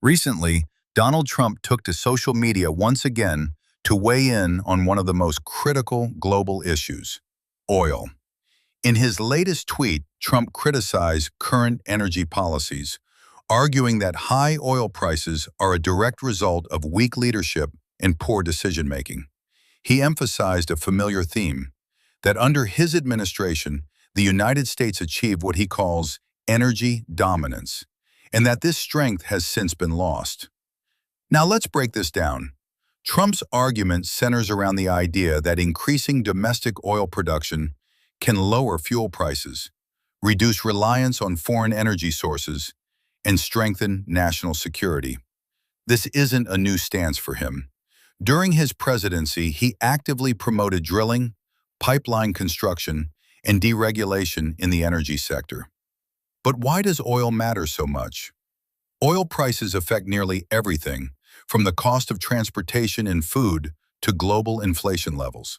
Recently, Donald Trump took to social media once again to weigh in on one of the most critical global issues: oil. In his latest tweet, Trump criticized current energy policies, arguing that high oil prices are a direct result of weak leadership and poor decision-making. He emphasized a familiar theme, that under his administration, the United States achieved what he calls energy dominance, and that this strength has since been lost. Now let's break this down. Trump's argument centers around the idea that increasing domestic oil production can lower fuel prices, reduce reliance on foreign energy sources, and strengthen national security. This isn't a new stance for him. During his presidency, he actively promoted drilling, pipeline construction, and deregulation in the energy sector. But why does oil matter so much? Oil prices affect nearly everything, from the cost of transportation and food to global inflation levels.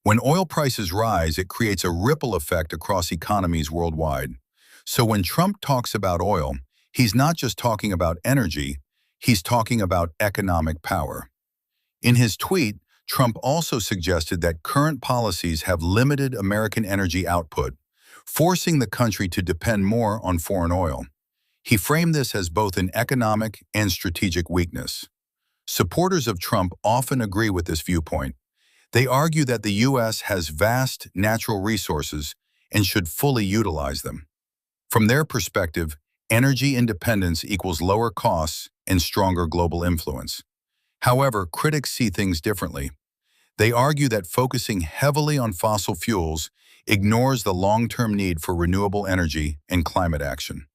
When oil prices rise, it creates a ripple effect across economies worldwide. So when Trump talks about oil, he's not just talking about energy, he's talking about economic power. In his tweet, Trump also suggested that current policies have limited American energy output, forcing the country to depend more on foreign oil. He framed this as both an economic and strategic weakness. Supporters of Trump often agree with this viewpoint. They argue that the U.S. has vast natural resources and should fully utilize them. From their perspective, energy independence equals lower costs and stronger global influence. However, critics see things differently. They argue that focusing heavily on fossil fuels ignores the long-term need for renewable energy and climate action.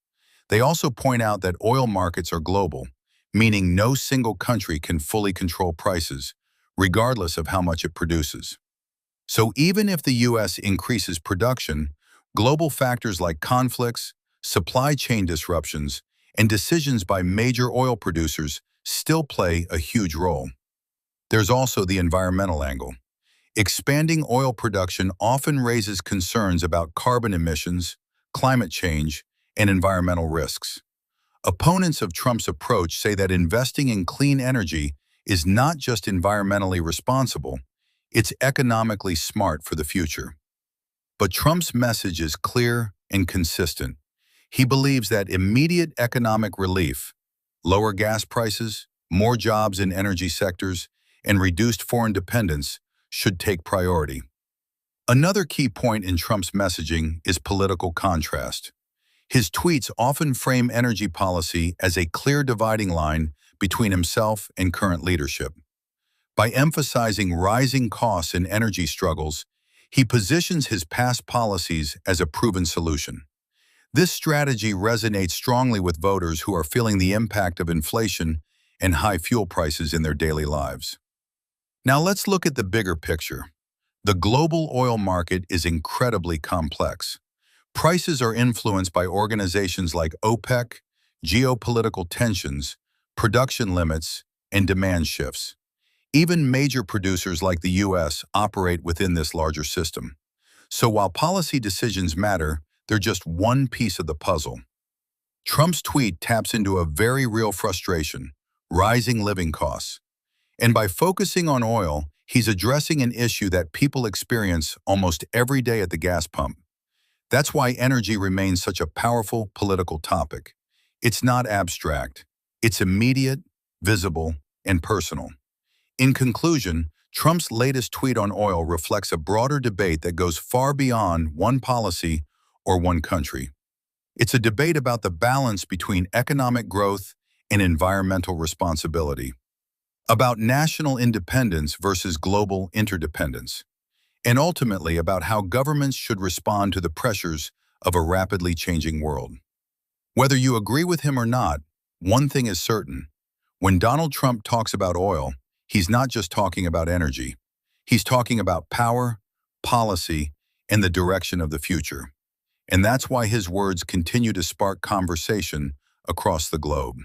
They also point out that oil markets are global, meaning no single country can fully control prices, regardless of how much it produces. So even if the U.S. increases production, global factors like conflicts, supply chain disruptions, and decisions by major oil producers still play a huge role. There's also the environmental angle. Expanding oil production often raises concerns about carbon emissions, climate change, and environmental risks. Opponents of Trump's approach say that investing in clean energy is not just environmentally responsible, it's economically smart for the future. But Trump's message is clear and consistent. He believes that immediate economic relief, lower gas prices, more jobs in energy sectors, and reduced foreign dependence should take priority. Another key point in Trump's messaging is political contrast. His tweets often frame energy policy as a clear dividing line between himself and current leadership. By emphasizing rising costs and energy struggles, he positions his past policies as a proven solution. This strategy resonates strongly with voters who are feeling the impact of inflation and high fuel prices in their daily lives. Now let's look at the bigger picture. The global oil market is incredibly complex. Prices are influenced by organizations like OPEC, geopolitical tensions, production limits, and demand shifts. Even major producers like the U.S. operate within this larger system. So while policy decisions matter, they're just one piece of the puzzle. Trump's tweet taps into a very real frustration: rising living costs. And by focusing on oil, he's addressing an issue that people experience almost every day at the gas pump. That's why energy remains such a powerful political topic. It's not abstract. It's immediate, visible, and personal. In conclusion, Trump's latest tweet on oil reflects a broader debate that goes far beyond one policy or one country. It's a debate about the balance between economic growth and environmental responsibility, about national independence versus global interdependence, and ultimately about how governments should respond to the pressures of a rapidly changing world. Whether you agree with him or not, one thing is certain: when Donald Trump talks about oil, he's not just talking about energy. He's talking about power, policy, and the direction of the future. And that's why his words continue to spark conversation across the globe.